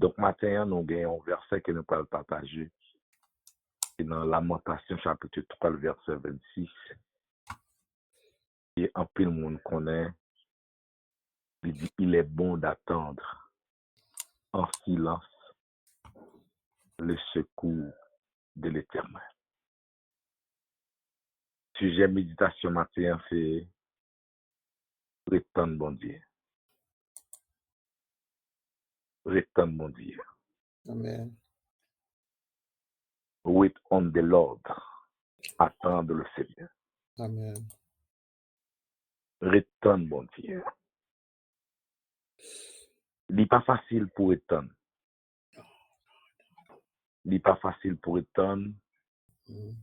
Donc, matin, nous avons un verset que nous pouvons partager. C'est dans Lamentation, chapitre 3, le verset 26. Et en pile, le monde connaît. Il dit, il est bon d'attendre en silence le secours de l'Éternel. Sujet méditation matin, c'est Retenir bon Dieu. Retenir bon Dieu. Amen. Wait on the Lord. Attendre le Seigneur. Amen. Retenir bon Dieu. Il n'est pas facile pour étendre. Il n'est pas facile pour étendre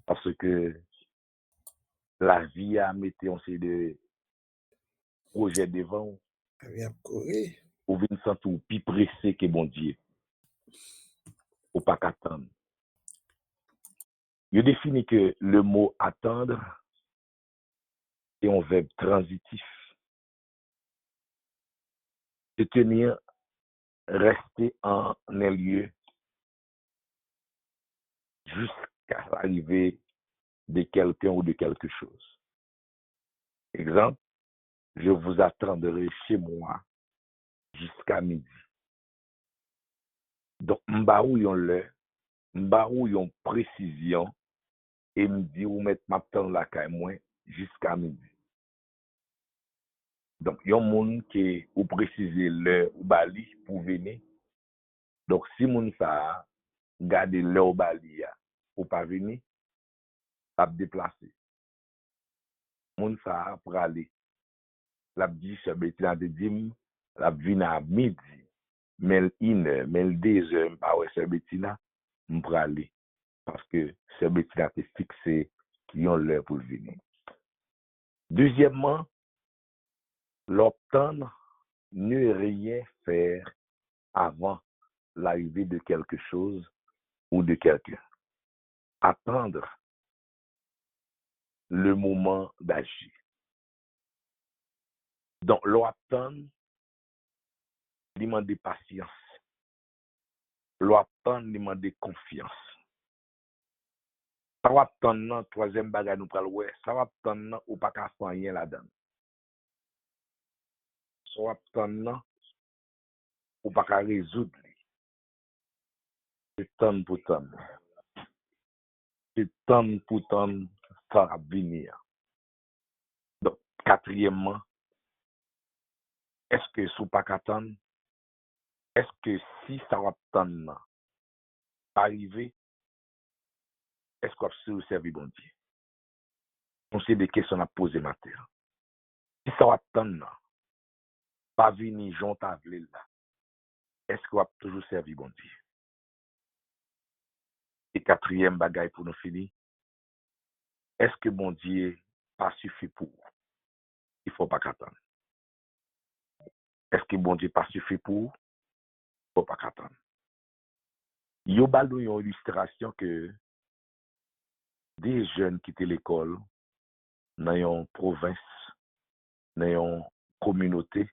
parce que la vie a mis on sait de projets devant Il a couru. ou venir sentir plus pressé que bon Dieu. Ou pas qu'attendre. Il définit que le mot attendre est un verbe transitif. Se tenir, rester en un lieu jusqu'à l'arrivée de quelqu'un ou de quelque chose. Exemple, je vous attendrai chez moi jusqu'à midi. Donc, m'ba ou yon le, m'ba ou yon précision, et me dit ou mettre ma temps la caille moins jusqu'à midi. Donc, yon moun qui ou préciser l'heure ou bali pour venir. Donc, si moun sa gade l'heure ou bali ya, ou pas venir, la déplacer. Moun sa pour aller. La dit, se beti la de dim, la vin à midi. Mais une heure, mais 2 heures, pas ouais, se beti la, pour aller. Parce que ce beti la te fixé qui ont l'heure pour venir. Deuxièmement, l'obtenir, ne rien faire avant l'arrivée de quelque chose ou de quelqu'un. Attendre le moment d'agir. Donc, l'obtenir, il demande patience. L'obtenir, il demande confiance. Ça va obtenir, troisième bagage nous parle, ouais, ça va obtenir ou pas qu'à faire rien là-dedans. Ça va obtenir ou pas qu'à résoudre. C'est temps pour temps. C'est temps pour temps, ça va venir. Donc, quatrièmement, est-ce que sous pas qu'attendre, est-ce que si ça va attendre arriver, est-ce qu'on peut servir bon Dieu? On sait des questions à poser maintenant. Si ça va attendre, pas venir, j'en t'avle là, est-ce qu'on va toujours servir bon Dieu? Et quatrième bagaille pour nous finir, est-ce que bon Dieu pas suffit pour? Il faut pas qu'attendre. Est-ce que bon Dieu pas suffit pour? Il faut pas qu'attendre. Yo balou une illustration que des jeunes quittent l'école dans une province, dans une communauté,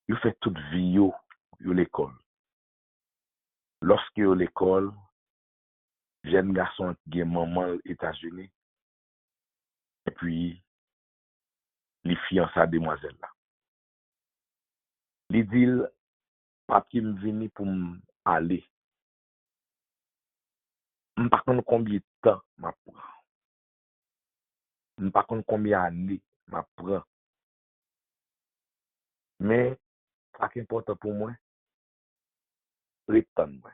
ils font toute vie yo l'école. Lorsque yo l'école, jeune garçon qui est maman aux États-Unis, et puis les fiancés à demoiselle là. Li dit papier me vini pour aller. Par contre combien de temps m'a prend. Par contre combien d'années m'a prend. Mais ça qui est important pour moi, retenir moi.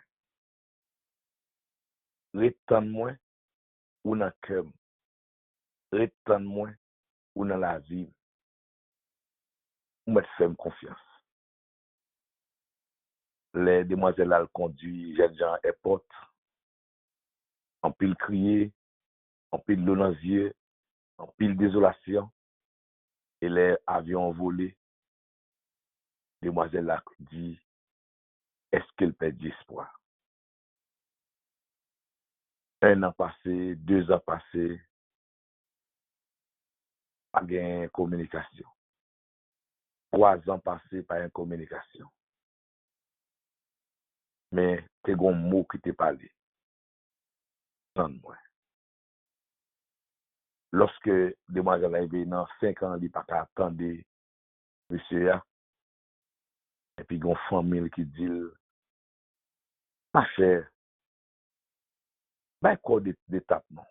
Retenir moi ou dans cœur. Retenir moi ou dans la vie. Ou me faire confiance. Les demoiselles là conduit jeunes gens airport. En pile crier, en pile l'eau dans les yeux, en pile désolation. Et les avions volés. Demoiselle là dit, est-ce qu'elle perd espoir? 1 an passé, 2 ans passé, pas de communication. 3 ans passés, pas de communication. mais te gon mot qui te parlé. Moi. Lorsque demoiselle arrive dans 5 ans, il pas attendre monsieur ya, et puis gon famille qui dit pas cher, ben quoi d'étape non.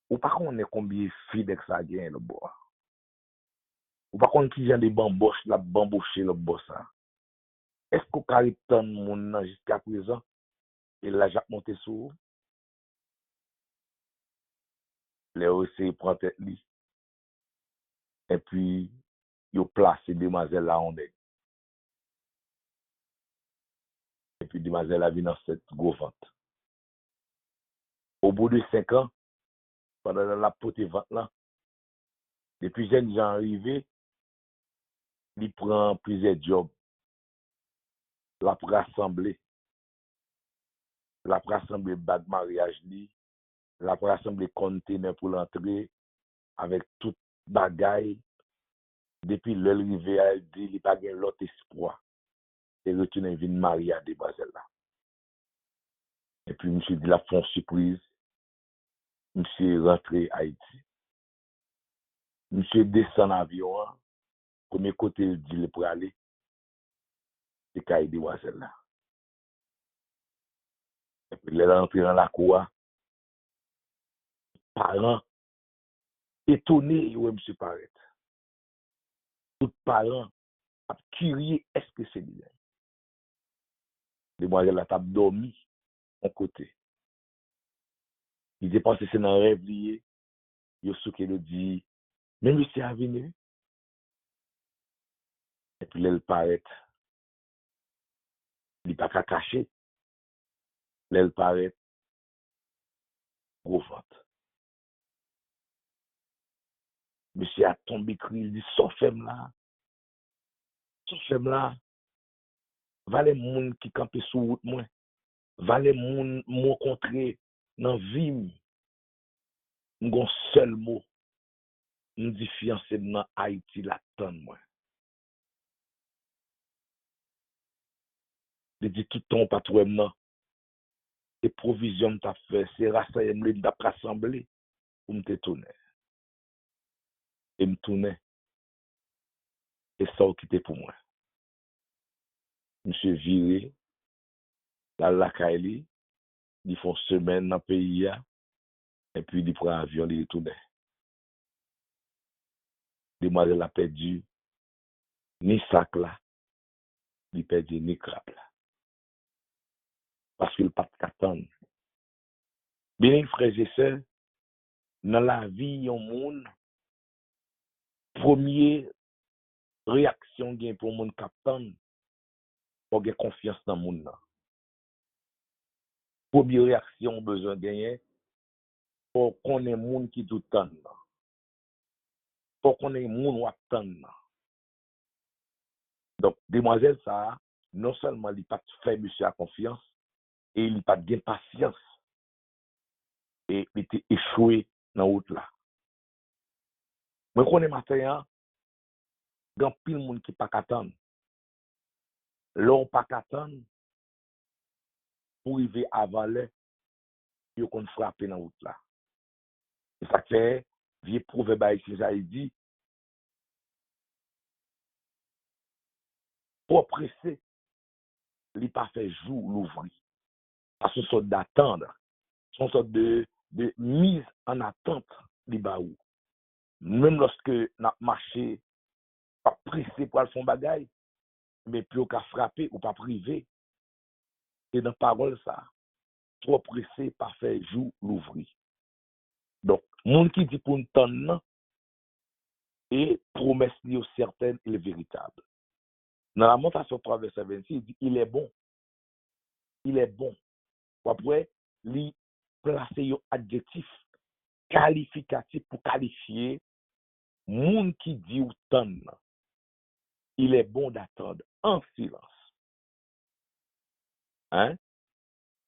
Ou pas connaît combien fidèle ça gagne le bois. Ou pas connaît qui vient des bambouches, la bamboucher le bois ça. Est-ce qu'on carry tant moun jusqu'à présent et la Jacques monté sous les aussi prend tête li et puis yo placé demoiselle là en et puis demoiselle a vient dans cette gros vente. Au bout de 5 ans, pendant la pote vente là, depuis jeunes gens arrivés, il prend plusieurs jobs, la rassembler bag mariage li, la rassembler container pour l'entrée avec tout bagaille. Depuis l'arrivée, elle dit il pas gain l'autre espoir et retourner vinn marier à demoiselle là. Et puis monsieur dit la font surprise, monsieur rentré à Haïti. Monsieur descend en avion, premier côté il dit il pour aller, c'est caille demoiselle là. Et puis il est rentré dans la cour, parents étonnés où monsieur paraît. Tout parents a curieux est-ce que c'est lui. Demoiselle là t'a dormi en côté. Il est pensé c'est dans rêve lié, il souké le dit mais monsieur a venu. Et puis elle paraît, il pas qu'à cacher. Elle paraît gros vente. Monsieur a tombé cri, il dit son femme là, valait moun qui campait sous route moi, valait moun rencontrer dans vie, un seul mot, nous dit fiancé dans Haïti la tonne moi. Il dit tout ton patrouille non, et provision t'a fait, c'est rassembler t'a rassemblé pour me tourner. Et me tourner. Et ça quitté pour moi. Monsieur viré la Kaili, ils font semaine dans le pays et puis ils prennent avion, ils retournent. Demoiselle a perdu ni sac là, il perdu ni crabe là. Parce qu'il n'a pas de attendre. Bien, frères et sœurs, dans la vie, un monde, première réaction pour le monde qui attend, pour avoir confiance dans le monde. Première réaction, besoin de gagner, pour qu'on ait un monde qui tout attend. Pour qu'on ait un monde qui attend. Donc, demoiselle, ça, non seulement il n'a pas fait monsieur à confiance, et il n'a pas de patience. Et il était échoué dans la route là. Mais qu'on est matin, il y a pile de monde qui ne peut pas attendre. L'on pas attendre pour arriver avant l'heure, il qu'on frappe dans la route là. Et ça fait, vieux proverbe ici, ça dit, pour presser, il n'a pas fait jour l'ouvrir. Parce que c'est une sorte d'attendre, c'est une sorte de mise en attente du baou. Même lorsque nous marché, pas pressé pour aller faire bagaille, mais plus qu'à frapper ou pas privé. Et dans la parole, ça, trop pressé, pas faire jour l'ouvrir. Donc, monde qui dit pour une tonne, et promesse liée certaine et véritable. Dans la montation 3, verset 26, il dit il est bon. Il est bon. Après, il place un adjectif qualificatif pour qualifier monde qui dit ou tonne. Il est bon d'attendre en silence. Hein?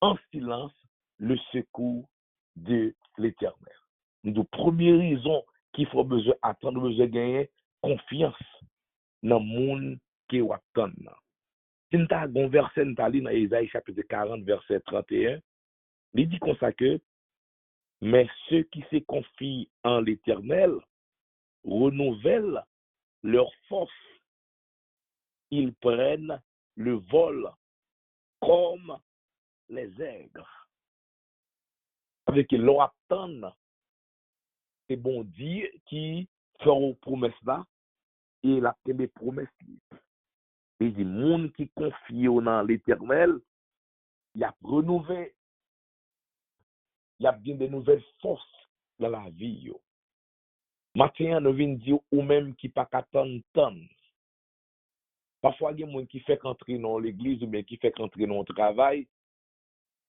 En silence, le secours de l'Éternel. Donc, première raison qu'il faut besoin attendre, besoin gagner confiance dans le monde qui est attendre. Si nous avons un verset dans Isaïe chapitre 40, verset 31, il dit comme ça que, mais ceux qui se confient en l'Éternel renouvellent leur force. Ils prennent le vol comme les aigres. Avec l'on attend ces bons dieux qui feront promesses là et la première promesse. Il dit, monde qui confie dans l'Éternel, il a renouvelé, il y a bien de nouvelles forces dans la vie. Maintenant, nous venons dire, ou même qui pas qu'attendre tant. Parfois, il y a des gens qui fait qu'entrer dans l'église ou bien qui fait qu'entrer dans le travail,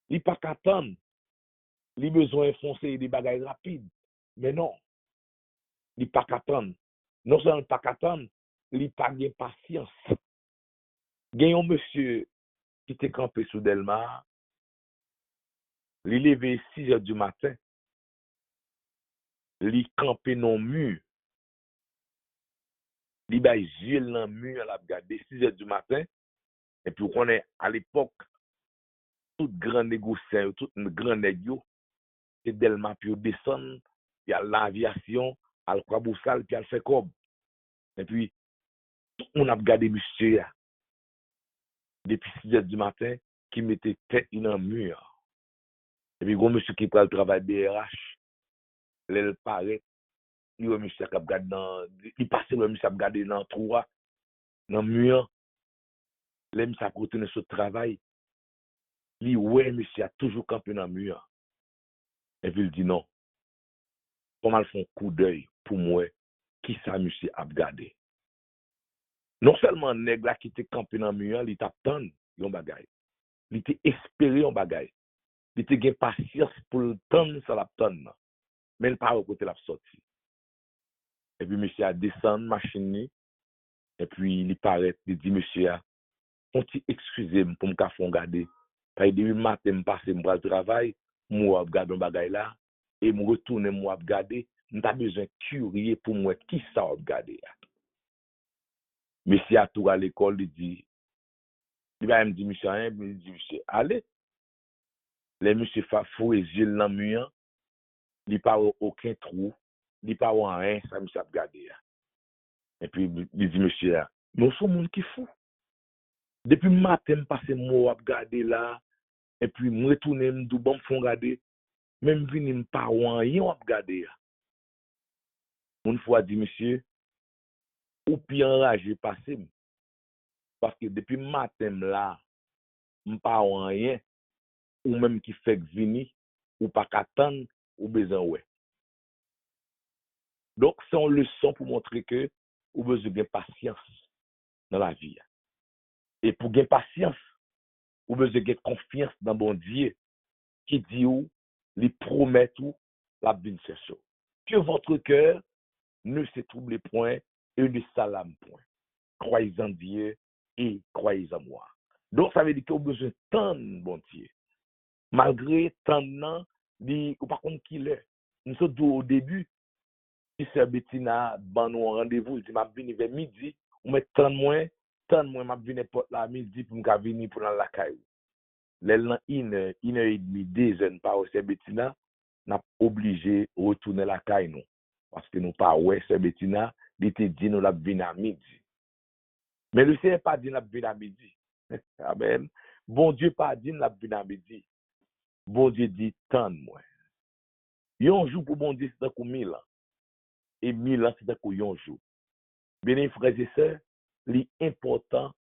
il pas qu'attendre. Il a besoin de foncer des bagages rapides. Mais non, il pas qu'attendre. Non seulement pas qu'attendre, il pas de patience. Il y a un monsieur qui était campé sous Delmar, il levé 6 heures du matin, il campé dans le mur, il a yeux dans le mur, il a regardé 6 heures du matin, et puis on est à l'époque, tout grand négociant, tout grand négociant, c'est Delmar, puis il descend, il y a l'aviation, à Croix-Boussal, puis il fait comme. Et puis, tout le monde a regardé monsieur depuis 6 heures du matin, qui mettait tête dans le mur. Et puis, il y a un monsieur qui prend le travail BRH, il paraît, il y a un monsieur qui a regardé dans, il passe le monsieur qui a regardé dans le trou, dans le mur, les monsieur a continué ce travail, lui, ouais, monsieur a toujours campé dans le mur. Et puis, il dit non, comment il fait un coup d'œil pour moi, qui ça, monsieur a regardé. Non seulement nèg là qui était campé dans le mur, il t'attend yon bagay. Il était espéré yon bagay. Il était gen patience pour le temps ça l'attend. Mais il pas au côté la sorti. Et puis monsieur a descendu machine ni et puis il paraît, il dit monsieur a on ti excusez-moi pour me faire regarder. Parce que depuis matin me passer me travail, moi regarder un bagay là et me retourner moi regarder, m'ta besoin curieux pour moi qui ça regarder. Monsieur a tout à l'école, il dit il va me dire monsieur rien, il dit monsieur allez. Les monsieur fou et yeux dans le mur, il pas aucun trou, il pas rien, ça monsieur a regardé. Et puis il dit monsieur nous sommes monde qui fou. Depuis matin me passer moi regarder là et puis me retourner me dou bon font regarder, même vini me pas rien regarder. Une fois dit monsieur ou puis enragé passer parce que depuis matin là me pas rien ou même qui fait vini ou pas qu'attendre ou besoin ouais. Donc, c'est une leçon pour montrer que vous avez besoin de patience dans la vie. Et pour gagner patience, vous avez besoin de confiance dans bon Dieu qui dit où, les promet tout, la bénédiction. Que votre cœur ne se trouble point et ne s'alarme point. Croyez en Dieu et croyez en moi. Donc, ça veut dire que vous avez besoin de tant de bon Dieu. Malgré tant de ou par contre qu'il est. Nous sommes au début, si c'est Bettina, ban nous un rendez-vous, il dit m'a venir vers midi, ou met tant m'a venir porte la midi pour me venir pour la caille. Les lan une heure et demie, 2 heures pas au Bettina, n'a obligé retourner la caille nous parce que nous pas ouais c'est Bettina, il te dit nous la venir à midi. Mais le Seigneur pas dit la venir à midi. Amen. Bon Dieu pas dit la venir à midi. Bon Dieu dit tant moi. Yon jour pour bon Dieu c'est comme 1000 ans. Et 1000 ans c'est comme yon jour. Bien, frères et sœurs, l'important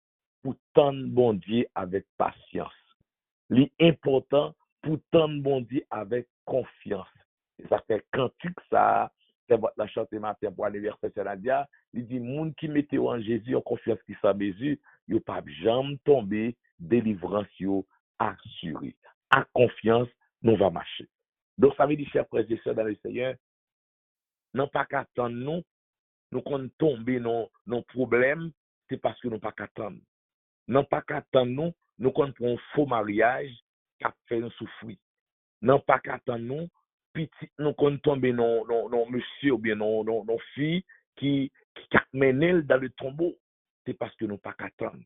pour tendre bon Dieu avec patience. L'important pour tendre bon Dieu avec confiance. Et ça fait cantique ça, c'est votre la chante matin pour l'anniversaire de Nadia. Il dit, moun qui mettez en Jésus, en confiance qui sa mesure, il pas jamais tomber, délivrance yo assurée. À confiance, nous va marcher. Donc, ça veut dire, chers frères et sœurs dans le Seigneur, non pas qu'attendre nous, nous qu'on tomber dans nos problèmes, c'est parce que nous pas qu'attendre. Non pas qu'attendre nous qu'on prend un faux mariage qui a fait nous souffrir. Non pas qu'attendre nous, petit nous qu'on tomber dans monsieur ou bien dans fille qui a mené dans le tombeau. C'est parce que nous pas qu'attendre.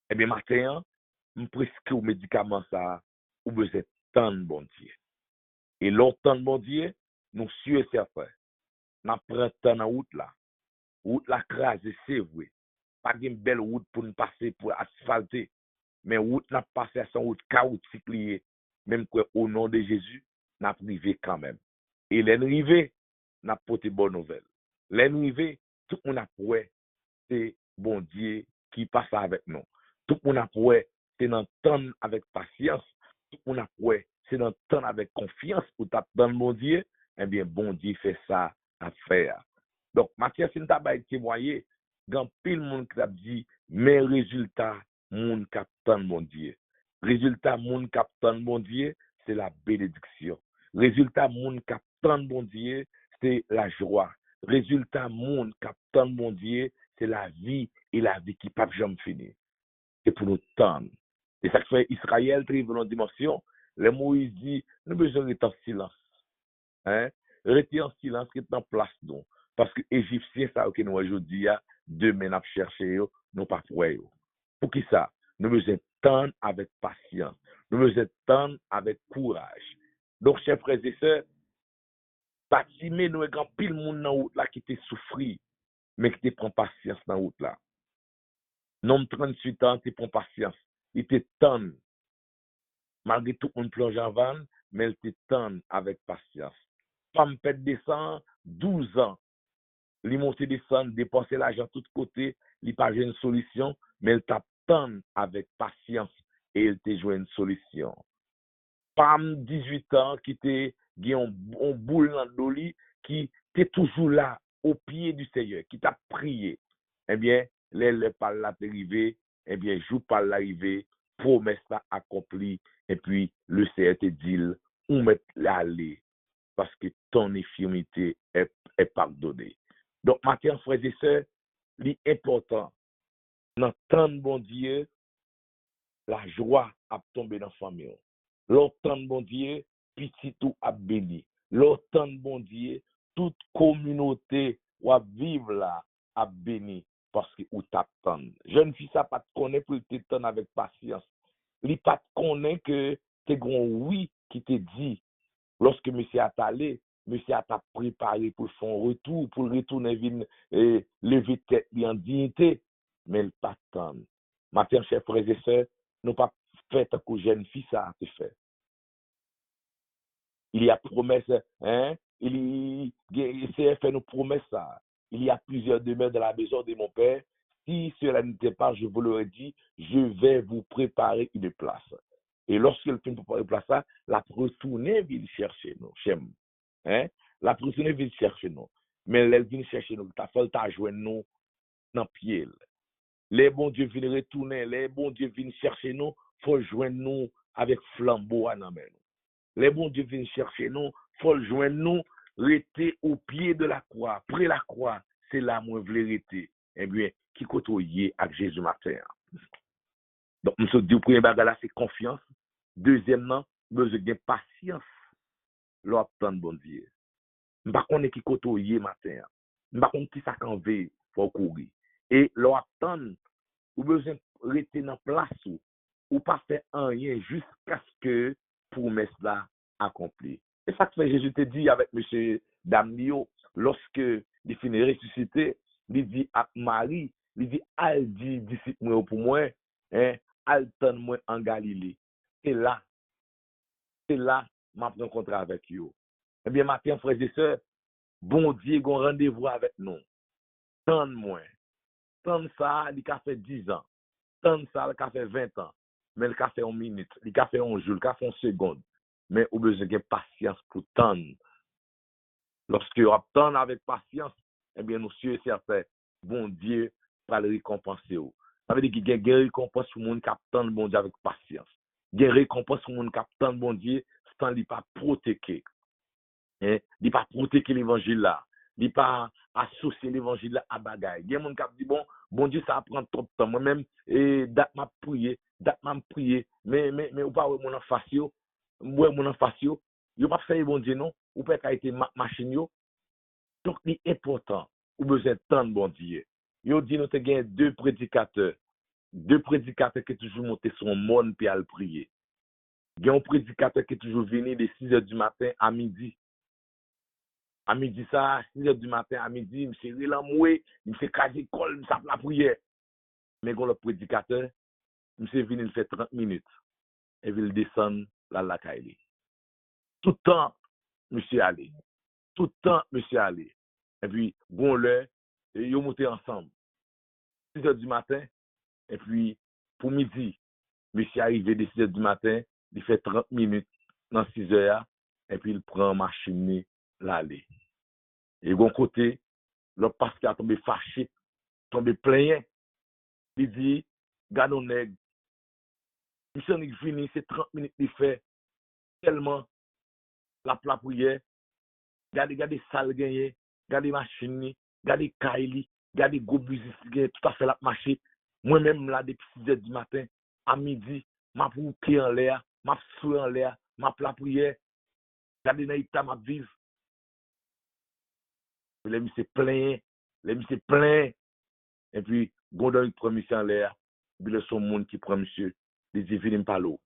Eh bien, matin, je prescris au médicament ça, ou besoin tant de bon Dieu. Et longtemps de bon Dieu, nous sûrs et certains, nous prenons temps dans la route là. Route la crasée, c'est vrai. Pas une belle route pour nous passer pour asphalter. Mais route n'a passé à son route chaotique liée. Même qu'au nom de Jésus, n'a privé quand même. Et l'arrivée, n'a porté bonne nouvelle. L'arrivée, tout le monde a prouvé, c'est bon Dieu qui passe avec nous. Tout le monde a prouvé, c'est dans le temps avec patience. Tout le monde a prouvé, c'est dans le temps avec confiance pour t'attendre bon Dieu. Eh bien, bon Dieu fait ça à faire. Donc, Mathias, si nous avons témoigné, grand pile monde qui a dit, mais résultat, moun captant mon Dieu. Résultat, moun captant mon Dieu, c'est la bénédiction. Résultat, moun captant mon Dieu, c'est la joie. Résultat, moun captant mon Dieu, c'est la vie et la vie qui ne peut jamais finir. C'est pour nous tendre. Et ça fait Israël trive dans une dimension. Le Moïse dit, nous besoin d'être en silence. Hein? Rester en silence, rester en place, non. Parce que les Égyptiens, ça, que nous aujourd'hui, demain, nous cherchons, nous pas pour eux. Pour qui ça? Nous besoin tendre avec patience. Nous besoin tendre avec courage. Donc, chers frères et sœurs, pas timer nous grand pile monde dans route là qui te souffri, mais qui te prend patience dans route là. Non 38 ans, tu prends patience. Il te tendre. Malgré tout, on plonge en vanne, mais il te tendre avec patience. Femme pète descend, 12 ans. Li monte descend, dépenser l'argent de tous côtés, li pas une solution, mais il t'attend avec patience et il te joue une solution. Femme 18 ans qui te un boule dans le dos qui t'es toujours là au pied du Seigneur, qui t'a prié. Eh bien, les par là arrivé, eh bien, joue par l'arrivée, promesse accomplie, et puis le Seigneur te dit, où mettre l'aller, parce que ton infirmité est pardonnée. Donc, maintenant, frères et sœurs, l'important, dans tant de bon Dieu, la joie a tombé dans la famille. L'autant de bon Dieu, petit tout a béni. L'autant de bon Dieu, toute communauté ou à vivre là a béni parce que ou t'attend. Jeune fille, ça pas te connaît pour t'attendre avec patience. Li pas te connaît que t'es grand oui qui te dit lorsque monsieur a allé, monsieur a préparé pour son retour, pour retourner lever tête en dignité, mais il pas attend. Matin, chers frères et sœurs, nous pas fait que jeune fille ça a été fait. Il y a promesse, hein? Il fait nos promesses ça. Il y a plusieurs demeures dans la maison de mon père. Si cela n'était pas, je vous l'aurais dit, je vais vous préparer une place. Et lorsque le film préparer une place, ça, la retourner vient chercher nous, chem. Hein? La retourner vient chercher nous. Mais elle vient chercher nous, ta folle t'a joué nous dans pied. Les bons dieux viennent retourner, les bons dieux viennent chercher nous, faut joindre nous avec flambeau à la main. Les bons dieux viennent chercher nous, faut le joindre nous, rester au pied de la croix. Après la croix, c'est là où on veut rester. Eh bien, qui côtoyer avec Jésus matin. Donc, nous sommes dit, le premier bagage là, c'est confiance. Deuxièmement, besoin de patience. L'obtenir bon Dieu. Par contre, qui côtoyer matin. Par contre, qui ça qu'en veille, faut courir. Et l'obtenir, ou besoin de rester dans place ou pas faire rien jusqu'à ce que promesse là accomplie. Et ça que Jésus te dit avec M. Damnio, lorsque il finit ressuscité, il dit à Marie, il dit, al dit disciple moi pour moi, hein, al ton moi en Galilée. C'est là, m'a rencontré avec vous. Eh bien, matin, frères et sœurs, bon Dieu, on rendez-vous avec nous. Tant de moins. Tant ça, il a fait 10 ans. Tant ça, il a fait 20 ans. Mais il a fait 1 minute, il a fait 1 jour, il a fait 1 seconde. Mais on a besoin de patience pour tendre. Lorsque on attend avec patience, eh bien, nous sommes certains, bon Dieu va le récompenser. Ça veut dire qu'il y a une récompense pour le monde qui attend bon Dieu avec patience. Il y a une récompense pour le monde qui attend bon Dieu sans lui pas protéger. Il ne pas protéger l'évangile là. Il ne pas associer l'évangile là à bagaille. Il y a des gens qui disent, bon Dieu, ça prend trop de temps. Moi-même, date m'a prié, mais ou pas mon en face yo, mon en face yo, pas faire bon Dieu non, ou pas été machine yo. Donc c'est important, ou besoin de temps bon Dieu. Yo dit nous te gagne 2 prédicateurs. deux prédicateurs qui toujours monté son monde puis à le prier. Il y a un prédicateur qui toujours venu de 6h du matin à midi. À midi ça, 6h du matin à midi, monsieur Relamoué, monsieur Kajikol, monsieur la prière. Mais quand le prédicateur, monsieur venu il fait 30 minutes. Et il descend la caille. Tout le temps, monsieur allé. Tout le temps, monsieur allé. Et puis, bon l'heure, ils ont monté ensemble. 6h du matin, et puis, pour midi, monsieur arrivé de 6h du matin, il fait 30 minutes dans 6h, et puis il prend machine, l'aller. Et bon côté, le pasteur tombé fâché, tombé plein. Il dit, gardons nègre. Monsieur n'est fini, c'est 30 minutes qu'il fait, tellement la prière. Gardez salle gagné, gardez machine, gardez Kaili, gardez gros business tout à fait la marché. Moi-même là depuis 6h du matin à midi, m'a pour pied en l'air, m'a souhait en l'air, m'a la prière. Gardez dans l'état m'a vivre. Les monsieur plein. Et puis gondon il prend monsieur en l'air, il son monde qui prend monsieur, il dit venez pas l'eau.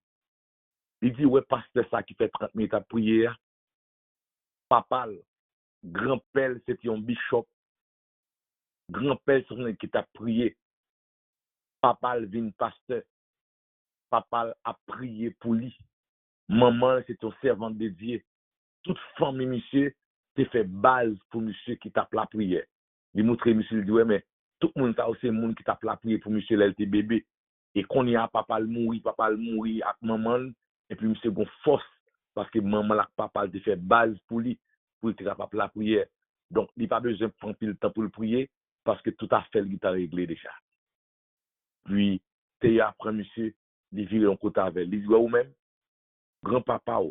Il dit ouais pasteur ça qui fait 30 minutes à prier. Papa grand-père c'était un bishop. Grand-père c'est un qui t'a prié. Papa vient pasteur. Papa a prié pour lui. Maman c'est ton servant dédié. Toute famille monsieur t'es fait base pour monsieur qui t'a la prière. Il montre monsieur il dit ouais mais tout le monde ça aussi monde qui t'a la prière pour monsieur là était bébé et qu'on y a papa le mourir avec maman et puis monsieur gon force parce que maman là papa te fait base pour lui pour être capable la prière. Donc il pas besoin de prendre le temps pour le prier parce que tout a fait il t'a réglé déjà. Puis t'es après monsieur il vire en côté avec lui dit ouais ou même grand-papa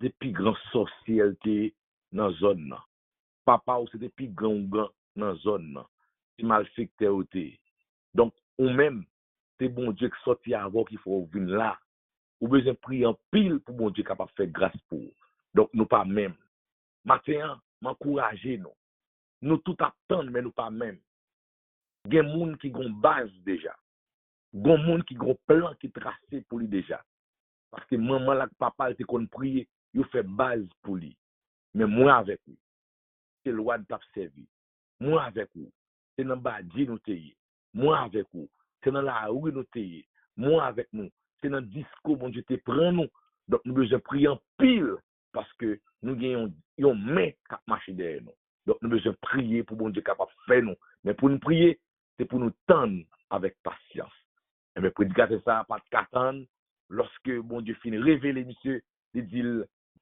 depuis grand sorcier dans zone là. Papa ou c'est depuis grand dans zone là. C'est malfecteur ou t'es. Donc ou même c'est bon Dieu qui sorti avant qu'il faut venir là. Ou besoin prier en pile pour bon Dieu capable faire grâce pour. Donc nous pas même. Matin m'encourager nous. Nous tout attendre mais nous pas même. Gen moun qui gon base déjà. Gon moun qui gon plan qui tracé pour lui déjà. Parce que maman là papa te kon prier, il fait base pour lui. Mais moi avec lui, c'est loi de t'a servi. Moi avec vous, c'est dans badi nous teye. Moi avec vous, c'est dans la rue nous teye. Moi avec nous, c'est dans disco bon Dieu te prend nous. Donc nous besoin prier en pile parce que nous gagnons une main qui marche derrière nous. Donc nous besoin prier pour bon Dieu capable faire nous. Mais pour nous prier, c'est pour nous tendre avec patience. Et bien prédicateur ça pas de attendre lorsque bon Dieu finit révéler monsieur, il dit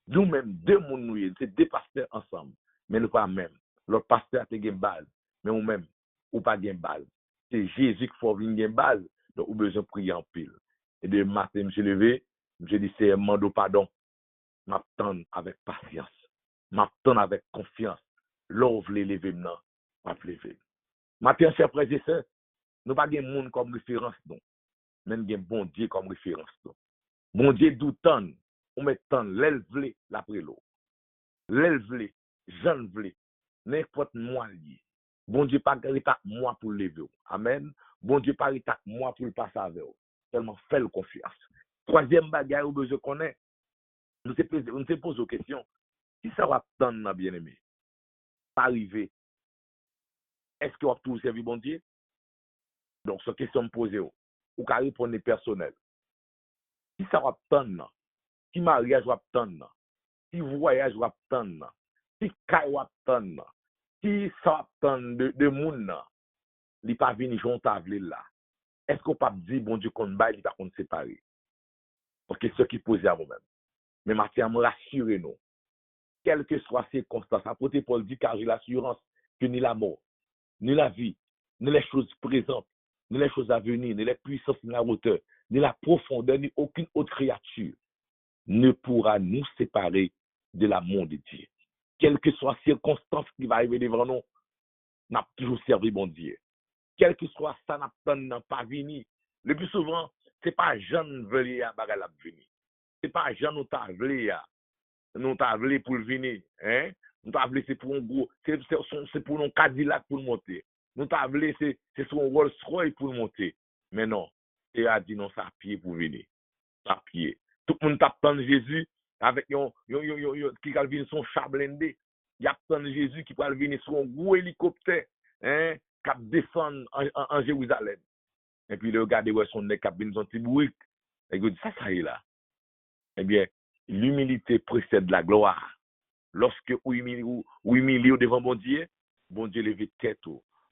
nous-mêmes deux monde nous c'est deux pasteurs ensemble, mais nous pas même. L'autre pasteur a une base, mais ou même, ou pas une base. C'est Jésus qui faut venir une base, donc ou besoin de prier en pile. Et de matin, je me suis levé, je dis c'est un mando pardon. M'attendre avec patience, m'attendre avec confiance. L'ouvre les lever maintenant, pas lever. Matin, chers frères et sœurs, nous pas de monde comme référence, non. Mais nous avons bon Dieu comme référence, non. Bon Dieu doutant, on met tant l'élève l'après l'eau. L'élève, jeune vle, n'importe moi lié. Bon Dieu pas avec moi pour lever. Amen. Bon Dieu pas avec moi pour le passer avec. Seulement fais-le confiance. Troisième bagaille où besoin connaître, nous se pose aux questions. Si ça va attendre bien-aimé, pas arriver, est-ce qu'on va tout servir bon Dieu? Donc, cette question me pose, ou qu'à répondre personnel. Si ça va attendre, si mariage va attendre, si voyage va attendre, si caille va attendre, si ça attend de moun, li pas vini jontavle là. Est-ce qu'on peut dire bon Dieu qu'on bail, il pas qu'on séparer? Parce que ce qui pose à vous-même. Mais Mathieu me rassure nous. Quelles que soient ces circonstances, apôtre Paul dit car j'ai l'assurance que ni la mort, ni la vie, ni les choses présentes, ni les choses à venir, ni les puissances, ni la hauteur, ni la profondeur, ni aucune autre créature ne pourra nous séparer de l'amour de Dieu. Quelles que soient les circonstances qui vont arriver devant nous, nous avons toujours servi bon Dieu. Quel que soit ça, n'a pas venu. Le plus souvent, ce n'est pas jeune veli à bagal à venir. Ce n'est pas jeune nous t'a veli pour venir. Hein? Nous t'a veli c'est pour un gros, c'est pour un Cadillac pour monter. Nous t'a veli c'est son Rolls Royce pour monter. Mais non, et a dit non, ça pied pour venir. Ça pied. Tout le monde t'attend Jésus avec qui va venir son chat blindé. Il attend Jésus qui va venir sur un gros hélicoptère, hein, qui va descendre en Jérusalem. Et puis, le regardez où son nez qui va venir son petit bruit. Et il dit, ça y est là. Eh bien, l'humilité précède la gloire. Lorsque vous humiliez devant bon Dieu lève tête.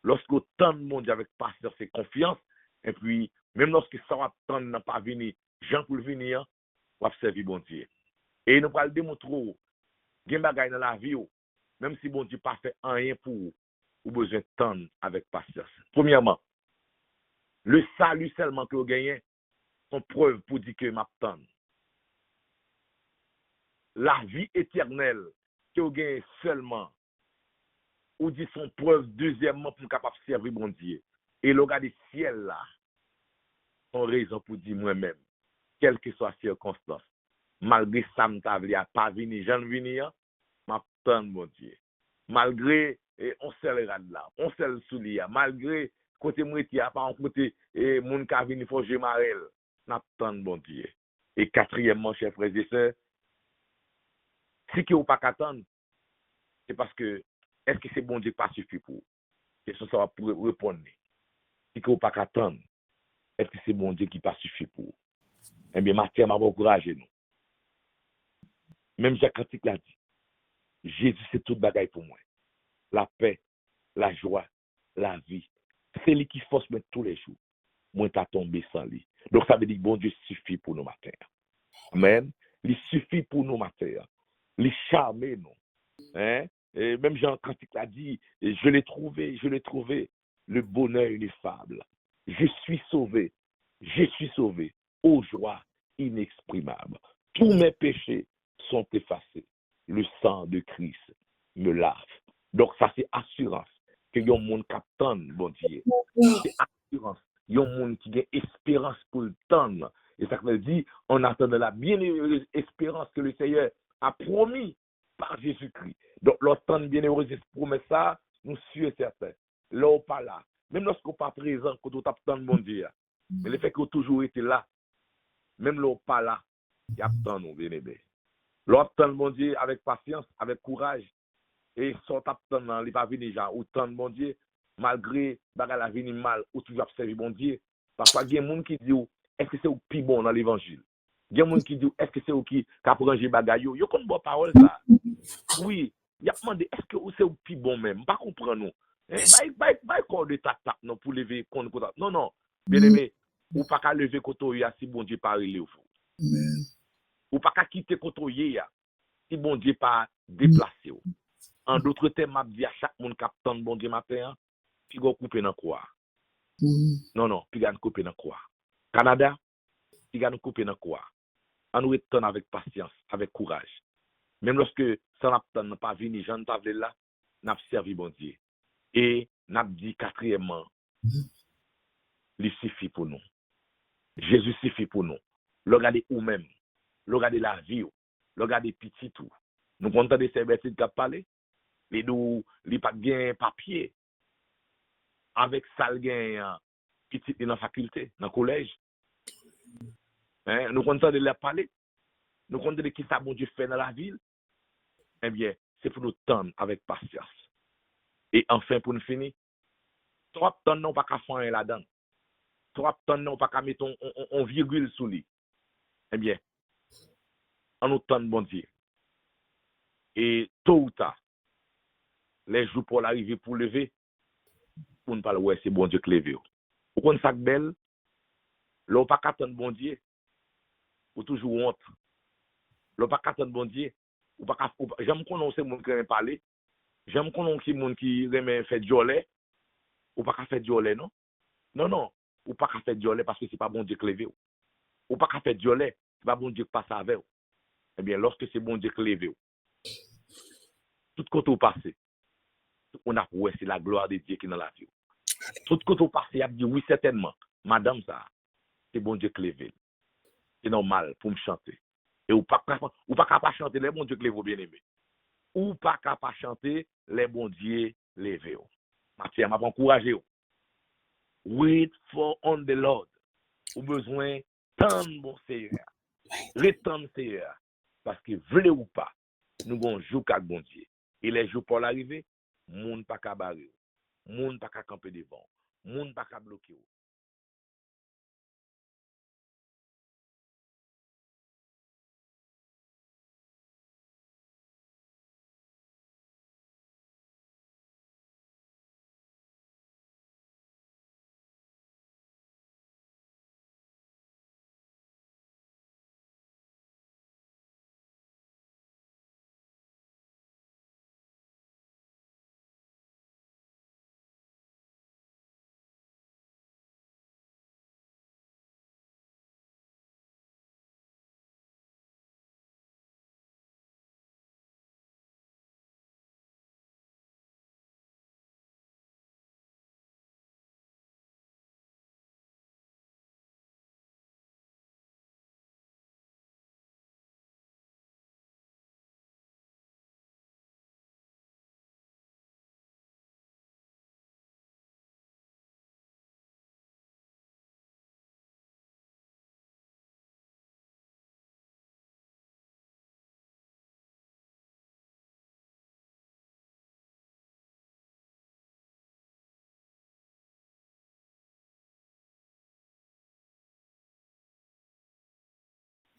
Lorsque vous tendez mon Dieu avec pasteur, c'est confiance. Et puis, même lorsque ça va tendre n'a pas venir, Jean pour venir, vous observez bon Dieu. Et nous allons le démontrer, il y a des choses dans la vie, même si bon Dieu n'a pas fait rien pour vous, vous avez besoin de tendre avec pasteur. Premièrement, le salut seulement que vous gagnez, sont preuve pour dire que m'a tendre. La vie éternelle que vous gagnez seulement, ou dit son preuve deuxièmement pour capable servir bon Dieu. Et le gars du ciel là, son raison pour dire moi-même, quelle que soit la circonstance, malgré ça m'tavlia pas venir, j'en venir, m'attend bon Dieu. Malgré on seul rad là, on seul soulier, malgré côté moitié a pas côté moun ka venir faut je marel, m'attend bon Dieu. Et quatrièmement, chers frères et sœurs, si que ou pas qu'attendre, c'est parce que est-ce que c'est bon Dieu qui pas suffit pour vous? Et ça va pour répondre. Si que vous pas qu'attendre, est-ce que c'est bon Dieu qui pas suffit pour vous? Eh bien, Matthieu m'a encouragé nous. Même Jacques Cantique l'a dit. Jésus, c'est toute bagaille pour moi. La paix, la joie, la vie. C'est lui qui force moi tous les jours. Moi, t'as tombé sans lui. Donc, ça veut dire que bon Dieu suffit pour nous matin. Amen. Il suffit pour nous matin. Il charme nous. Hein? Et même Jean Cantique l'a dit, je l'ai trouvé, le bonheur ineffable. Je suis sauvé, aux joies inexprimables. Tous mes péchés sont effacés. Le sang de Christ me lave. Donc ça c'est assurance que y a un monde qui attend, bon Dieu. C'est assurance. Il y a un monde qui a espérance pour le temps. Et ça veut dire, on attend de la bienheureuse espérance que le Seigneur a promis par Jésus-Christ. Donc, l'autant bienheureuse promesse ça, nous sommes certains. Là, on pas là. Même lorsqu'on n'est pas présent, quand on attend mon Dieu. Mais le fait qu'on a toujours été là, même là, on pas là, il y a tant nous, bien aimé. L'autant mon Dieu avec patience, avec courage, et son attend, il va venir, genre, autant mon Dieu, malgré la vie mal, ou toujours observer mon Dieu. Parfois, il y a des gens qui disent, est-ce que c'est au plus bon dans l'évangile? Il y a des gens qui disent, est-ce que c'est au qui a prangé bagaille? Yo connaît bonne parole ça. Oui, il y a demandé, est-ce que c'est au plus bon même? Pas comprendre nous. Bye corps de tap non pour lever contre. Non non. Bien aimé, ou pas qu'à lever koto ya si bon Dieu pas relé ou. Ou pas qu'à quitter koto ya si bon Dieu pas déplacé ou. En d'autres termes, m'a dit à chaque monde qui attend bon Dieu matin, puis go couper dans quoi. Non, puis ga couper dans quoi. Canada, puis ga couper dans quoi. On nous attend avec patience, avec courage. Même lorsque ça n'a pas venu, Jean Tavle là, n'a servi bon Dieu. Et n'a dit quatrièmement, il suffit pour nous. Jésus suffit pour nous. Regardez ou même, regardez la vie, regardez petit tout. Nous comptons de ces bêtises qui parlé, mais nous, il pas bien papier avec ça gain petit dans la faculté, dans le collège. Hein? Nous comptons de les parler. Nous comptons de qui ça bon Dieu fait dans la ville. Eh bien, c'est pour nous tendre avec patience. Et enfin, pour nous finir, trop de temps, non pas qu'à faire là-dedans. Trop de temps, non pas qu'à mettre un virgule sous lui. Eh bien, on nous tend bon Dieu. Et tôt ou tard, les jours pour l'arrivée pour lever, pour ne pas le voir, c'est bon Dieu qui lève. Vous connaissez ça belle, l'on pas qu'attendre bon Dieu, ou toujours honte. L'on pas qu'attendre bon Dieu, ou pas j'aime qu'on c'est monde qui aime parler, j'aime qu'on c'est monde qui aime faire jolet, ou pas qu'à faire jolet non. Non, ou pas qu'à faire jolet parce que c'est pas bon Dieu qui lève. Ou pas qu'à faire jolet, c'est pas bon Dieu qui passe avec. Eh bien, lorsque c'est bon Dieu qui lève, tout côté au passé, on a ouais, c'est la gloire de Dieu qui est dans la vie. Tout côté au passé, il a dit oui, certainement. Madame, ça, c'est bon Dieu qui lève. C'est normal pour me chanter. Et ou pas pas chanter les bons Dieu qui lève bien aimé. Ou pas capable chanter les bons Dieu lève. Mathieu m'a encouragé. Wait for on the Lord. Ou besoin tant bon Seigneur. Retendre Seigneur. Parce que vrai ou pas, nous avons jour avec bon Dieu. Et les jours pour l'arrivée, moun pas ka barrer. Moun pas ka camper devant. Moun pas ka bloquer.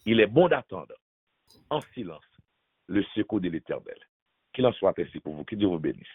Il est bon d'attendre en silence le secours de l'Éternel. Qu'il en soit ainsi pour vous. Que Dieu vous bénisse.